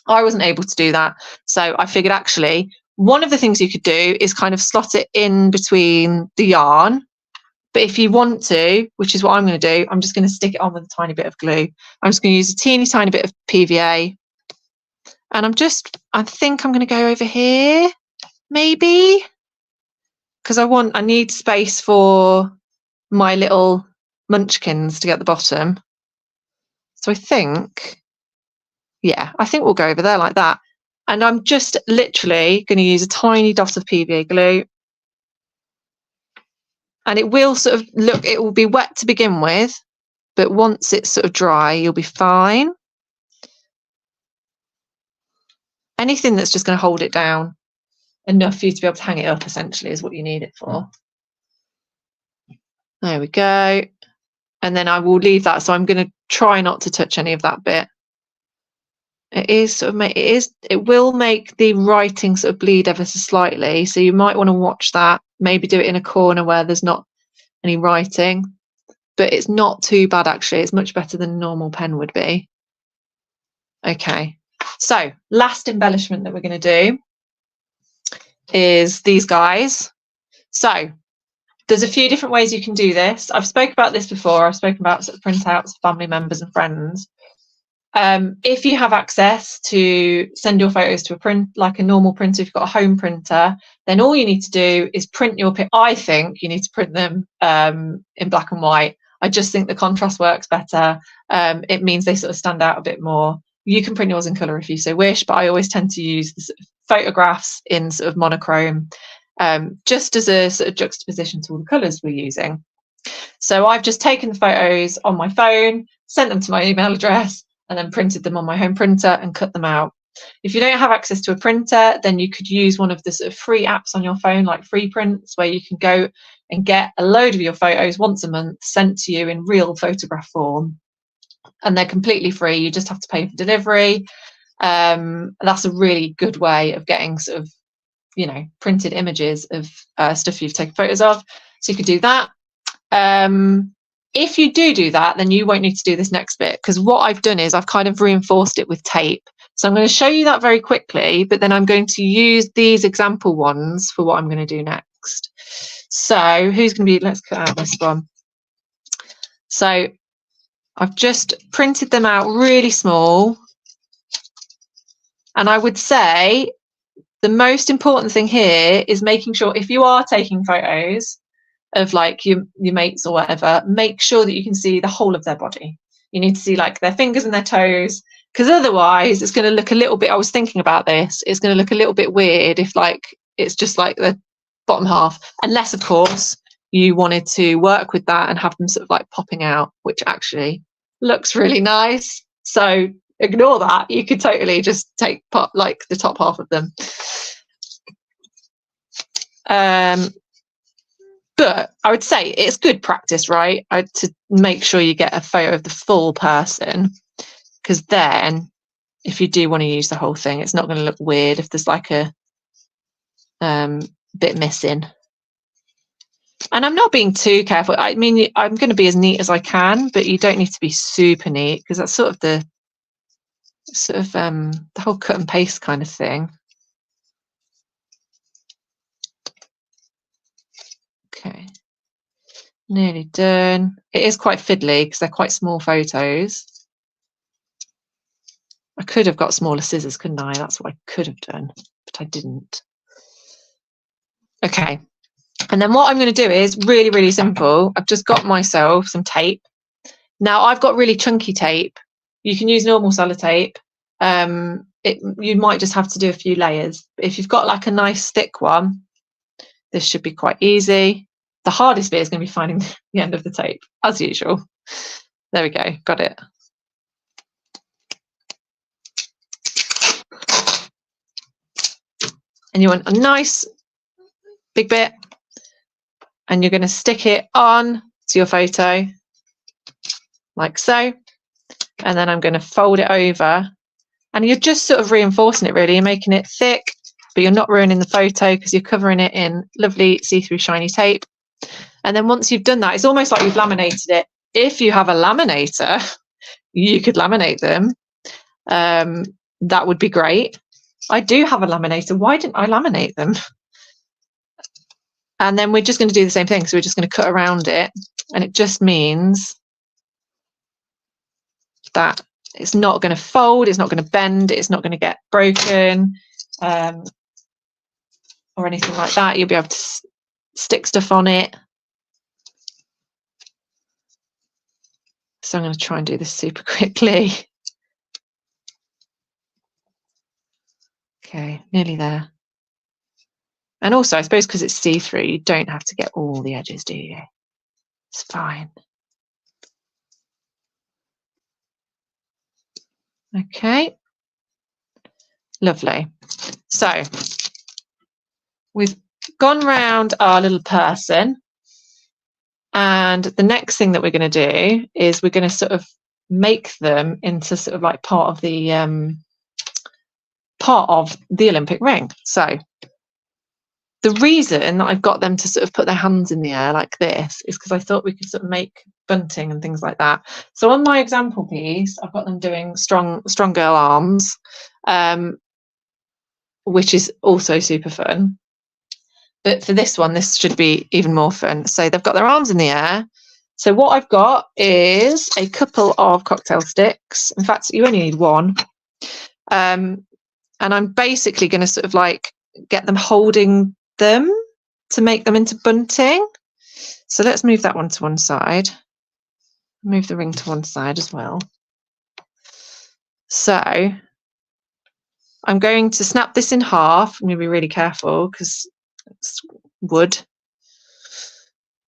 I wasn't able to do that, so I figured actually one of the things you could do is kind of slot it in between the yarn. But if you want to, which is what I'm going to do, I'm just going to stick it on with a tiny bit of glue. I'm just going to use a teeny tiny bit of PVA, and I think I'm going to go over here, maybe, because I need space for my little munchkins to get the bottom. So I think, yeah, I think we'll go over there like that. And I'm just literally going to use a tiny dot of PVA glue. And it will sort of look, it will be wet to begin with, but once it's sort of dry, you'll be fine. Anything that's just going to hold it down enough for you to be able to hang it up, essentially, is what you need it for. There we go. And then I will leave that. So I'm going to try not to touch any of that bit. It will make the writing sort of bleed ever so slightly. So you might want to watch that. Maybe do it in a corner where there's not any writing, but it's not too bad, actually. It's much better than a normal pen would be. Okay, so last embellishment that we're going to do is these guys. So there's a few different ways you can do this. I've spoken about this before. I've spoken about sort of printouts for family members and friends. If you have access to send your photos to a print, like a normal printer, if you've got a home printer, then all you need to do is print your pic. I think you need to print them in black and white. I just think the contrast works better. It means they sort of stand out a bit more. You can print yours in colour if you so wish, but I always tend to use the sort of photographs in sort of monochrome. just as a sort of juxtaposition to all the colours we're using. So I've just taken the photos on my phone, sent them to my email address, and then printed them on my home printer and cut them out. If you don't have access to a printer, then you could use one of the sort of free apps on your phone, like Free Prints, where you can go and get a load of your photos once a month sent to you in real photograph form. And they're completely free. You just have to pay for delivery. That's a really good way of getting sort of, you know, printed images of stuff you've taken photos of. So you could do that. If you do that, then you won't need to do this next bit, because what I've done is I've kind of reinforced it with tape. So I'm going to show you that very quickly, but then I'm going to use these example ones for what I'm going to do next. So who's going to be, let's cut out this one. So I've just printed them out really small. And I would say the most important thing here is making sure, if you are taking photos of like your mates or whatever, make sure that you can see the whole of their body. You need to see like their fingers and their toes, because otherwise it's going to look a little bit, I was thinking about this, it's going to look a little bit weird if like it's just like the bottom half, unless of course you wanted to work with that and have them sort of like popping out, which actually looks really nice. So ignore that. You could totally just take like the top half of them. But I would say it's good practice, right? To make sure you get a photo of the full person, because then if you do want to use the whole thing, it's not going to look weird if there's like a bit missing. And I'm not being too careful. I mean, I'm going to be as neat as I can, but you don't need to be super neat, because that's sort of the whole cut and paste kind of thing. Okay, nearly done. It is quite fiddly because they're quite small photos. I could have got smaller scissors, couldn't I? That's what I could have done, but I didn't. Okay, and then what I'm going to do is really, really simple. I've just got myself some tape. Now I've got really chunky tape. You can use normal sellotape. You might just have to do a few layers. But if you've got like a nice thick one, this should be quite easy. The hardest bit is going to be finding the end of the tape, as usual. There we go, got it. And you want a nice big bit, and you're going to stick it on to your photo like so. And then I'm going to fold it over, and you're just sort of reinforcing it really. You're making it thick, but you're not ruining the photo because you're covering it in lovely see-through shiny tape. And then once you've done that, it's almost like you've laminated it. If you have a laminator, you could laminate them. That would be great. I do have a laminator. Why didn't I laminate them? And then we're just going to do the same thing. So we're just going to cut around it, and it just means that it's not going to fold, it's not going to bend, it's not going to get broken or anything like that. You'll be able to stick stuff on it. So I'm going to try and do this super quickly. Okay, nearly there. And also, I suppose because it's see-through, you don't have to get all the edges, do you? It's fine. Okay, lovely. So we've gone round our little person, and the next thing that we're going to do is we're going to sort of make them into sort of like part of the Olympic ring. So the reason that I've got them to sort of put their hands in the air like this is because I thought we could sort of make bunting and things like that. So on my example piece, I've got them doing strong girl arms, which is also super fun. But for this one, this should be even more fun. So they've got their arms in the air. So what I've got is a couple of cocktail sticks. In fact, you only need one. And I'm basically going to sort of like get them holding them to make them into bunting. So let's move that one to one side. Move the ring to one side as well. So I'm going to snap this in half. I'm going to be really careful because wood.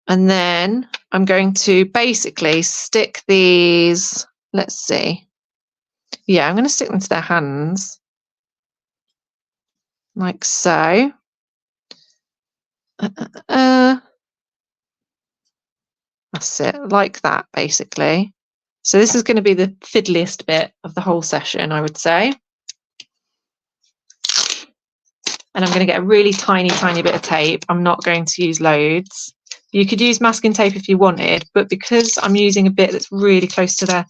And then I'm going to basically stick these, let's see. Yeah, I'm going to stick them to their hands. Like so. That's it, like that, basically. So this is going to be the fiddliest bit of the whole session, I would say. And I'm going to get a really tiny bit of tape. I'm not going to use loads. You could use masking tape if you wanted, but because I'm using a bit that's really close to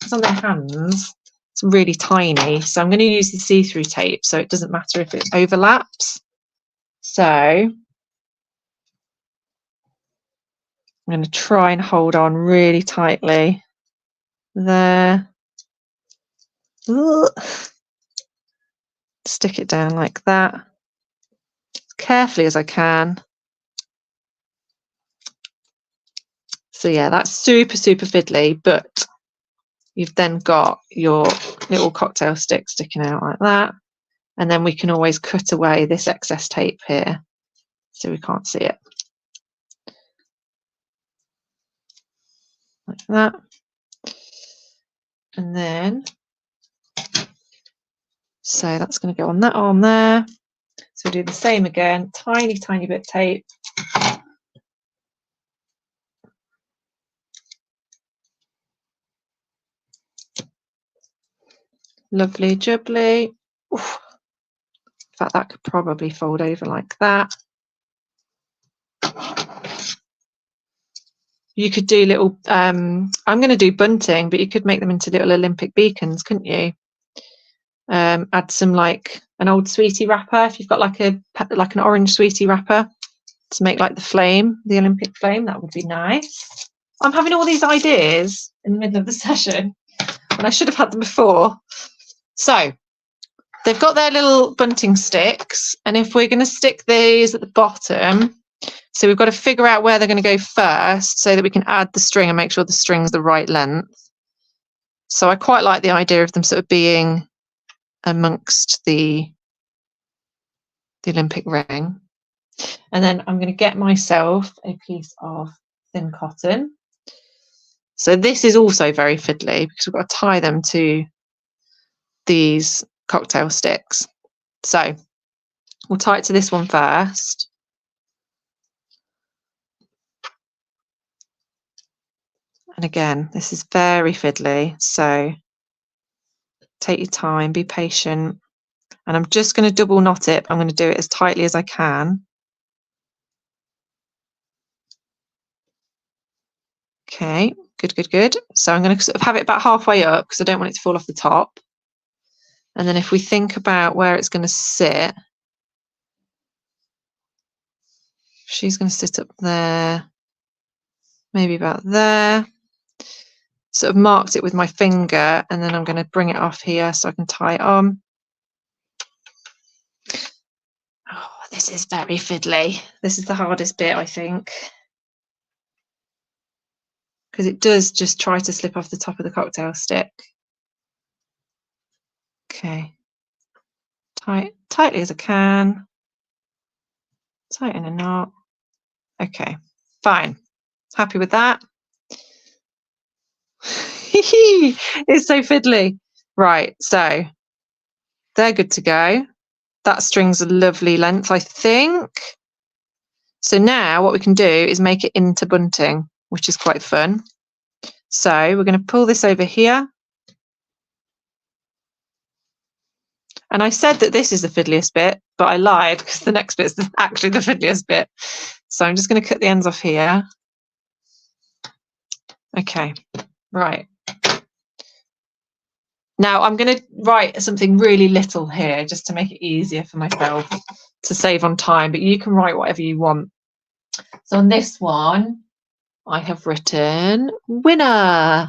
it's on their hands, it's really tiny. So I'm going to use the see-through tape, so it doesn't matter if it overlaps. So I'm going to try and hold on really tightly there. Ooh. Stick it down like that, as carefully as I can. So yeah, that's super fiddly, but you've then got your little cocktail stick sticking out like that. And then we can always cut away this excess tape here so we can't see it. Like that. And then, so that's going to go on that arm there. So we'll do the same again, tiny bit of tape. Lovely jubbly. Oof. In fact, that could probably fold over like that. You could do little, I'm going to do bunting, but you could make them into little Olympic beacons, couldn't you? Add some like an old sweetie wrapper, if you've got like an orange sweetie wrapper to make like the flame, the Olympic flame, that would be nice. I'm having all these ideas in the middle of the session, and I should have had them before. So they've got their little bunting sticks, and if we're going to stick these at the bottom, so we've got to figure out where they're going to go first so that we can add the string and make sure the string's the right length. So I quite like the idea of them sort of being amongst the Olympic ring. And then I'm going to get myself a piece of thin cotton. So this is also very fiddly because we've got to tie them to these cocktail sticks. So we'll tie it to this one first. And again, this is very fiddly, so take your time, be patient. And I'm just going to double knot it. I'm going to do it as tightly as I can. Okay, good. So I'm going to sort of have it about halfway up because I don't want it to fall off the top. And then if we think about where it's going to sit, she's going to sit up there, maybe about there. Sort of marked it with my finger, and then I'm going to bring it off here so I can tie it on. Oh, this is very fiddly. This is the hardest bit, I think, because it does just try to slip off the top of the cocktail stick. Okay, tightly as I can, tighten a knot. Okay, fine, happy with that. It's so fiddly. Right, so they're good to go. That string's a lovely length, I think. So now what we can do is make it into bunting, which is quite fun. So we're going to pull this over here. And I said that this is the fiddliest bit, but I lied because the next bit is actually the fiddliest bit. So I'm just going to cut the ends off here. Okay, right. Now I'm going to write something really little here just to make it easier for myself to save on time, but you can write whatever you want. So on this one, I have written winner.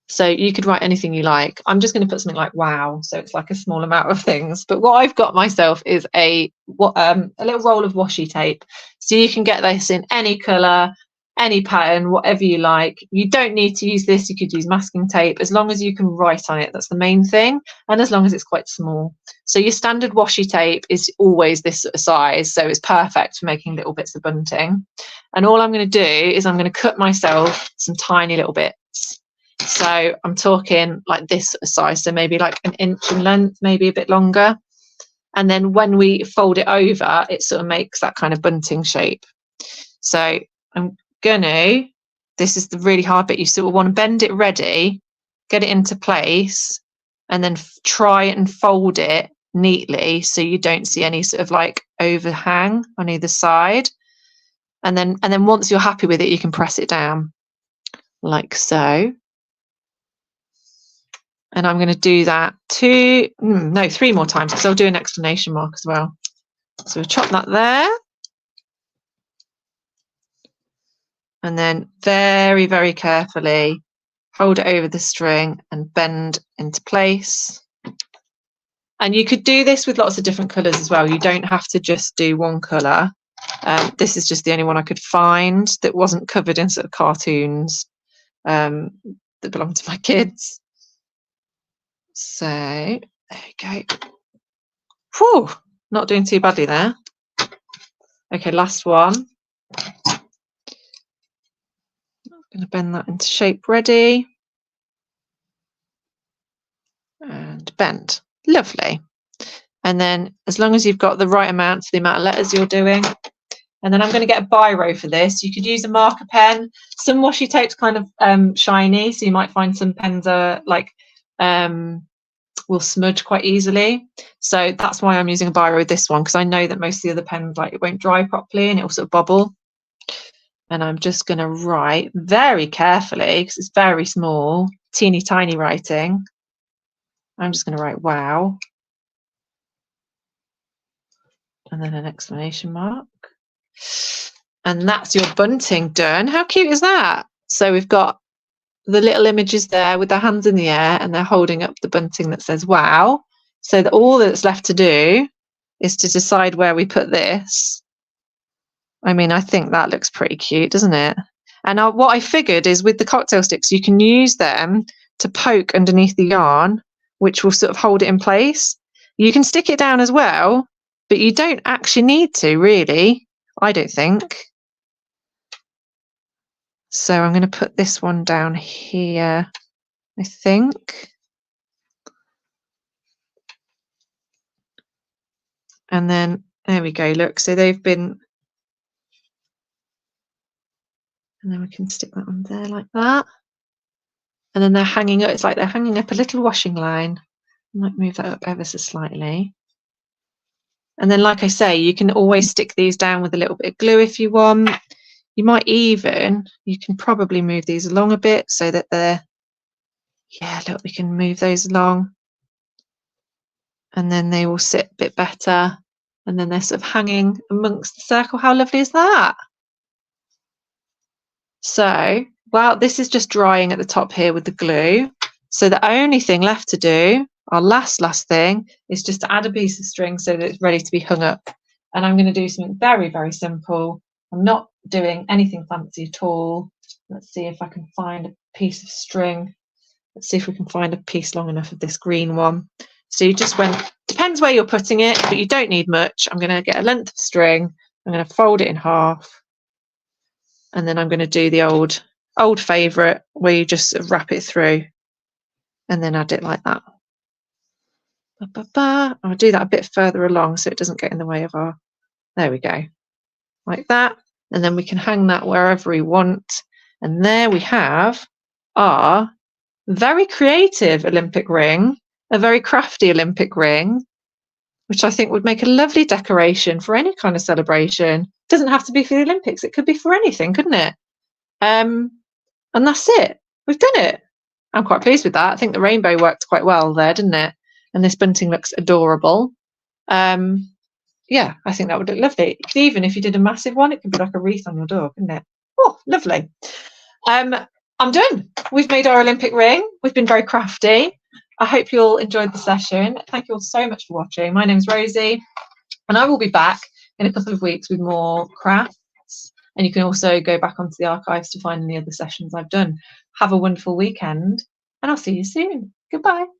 So you could write anything you like. I'm just going to put something like wow, so it's like a small amount of things. But what I've got myself is a little roll of washi tape. So you can get this in any colour. any pattern, whatever you like. You don't need to use this, you could use masking tape, as long as you can write on it, that's the main thing, and as long as it's quite small. So your standard washi tape is always this sort of size, so it's perfect for making little bits of bunting. And all I'm going to do is I'm going to cut myself some tiny little bits. So I'm talking like this sort of size, so maybe like 1 inch in length, maybe a bit longer. And then when we fold it over, it sort of makes that kind of bunting shape. So I'm gonna, this is the really hard bit, you sort of want to bend it ready, get it into place, and then try and fold it neatly so you don't see any sort of like overhang on either side. And then once you're happy with it, you can press it down like so. And I'm going to do that 3 more times, because I'll do an exclamation mark as well. So we'll chop that there. And then very, very carefully hold it over the string and bend into place. And you could do this with lots of different colours as well. You don't have to just do one colour. This is just the only one I could find that wasn't covered in sort of cartoons that belong to my kids. So there we go. Whew, not doing too badly there. Okay, last one. I'm going to bend that into shape ready. And bend. Lovely. And then as long as you've got the right amount for the amount of letters you're doing. And then I'm going to get a biro for this. You could use a marker pen. Some washi tape's kind of shiny, so you might find some pens are like will smudge quite easily. So that's why I'm using a biro with this one, because I know that most of the other pens, like, it won't dry properly and it will sort of bubble. And I'm just going to write very carefully, because it's very small, teeny tiny writing. I'm just going to write wow. And then an exclamation mark. And that's your bunting done. How cute is that? So we've got the little images there with their hands in the air, and they're holding up the bunting that says wow. So that all that's left to do is to decide where we put this. I mean, I think that looks pretty cute, doesn't it? And what I figured is with the cocktail sticks, you can use them to poke underneath the yarn, which will sort of hold it in place. You can stick it down as well, but you don't actually need to, really, I don't think. So I'm going to put this one down here, I think. And then there we go, look, so they've been, and then we can stick that on there like that. And then they're hanging up, it's like they're hanging up a little washing line. I might move that up ever so slightly. And then, like I say, you can always stick these down with a little bit of glue if you want. You might even, you can probably move these along a bit so that they're, yeah, look, we can move those along. And then they will sit a bit better. And then they're sort of hanging amongst the circle. How lovely is that? So, well, this is just drying at the top here with the glue. So the only thing left to do, our last thing, is just to add a piece of string so that it's ready to be hung up. And I'm going to do something very, very simple. I'm not doing anything fancy at all. Let's see if I can find a piece of string. Let's see if we can find a piece long enough of this green one. So you just depends where you're putting it, but you don't need much. I'm going to get a length of string. I'm going to fold it in half. And then I'm going to do the old favourite where you just sort of wrap it through and then add it like that. I'll do that a bit further along so it doesn't get in the way of our, there we go, like that. And then we can hang that wherever we want. And there we have our very creative Olympic ring, a very crafty Olympic ring, which I think would make a lovely decoration for any kind of celebration. It doesn't have to be for the Olympics, it could be for anything, couldn't it? And that's it, we've done it. I'm quite pleased with that. I think the rainbow worked quite well there, didn't it? And this bunting looks adorable. Yeah, I think that would look lovely. Even if you did a massive one, it could be like a wreath on your door, couldn't it? Oh, lovely. I'm done. We've made our Olympic ring. We've been very crafty. I hope you all enjoyed the session. Thank you all so much for watching. My name's Rosie, and I will be back in a couple of weeks with more crafts. And you can also go back onto the archives to find any other sessions I've done. Have a wonderful weekend, and I'll see you soon. Goodbye.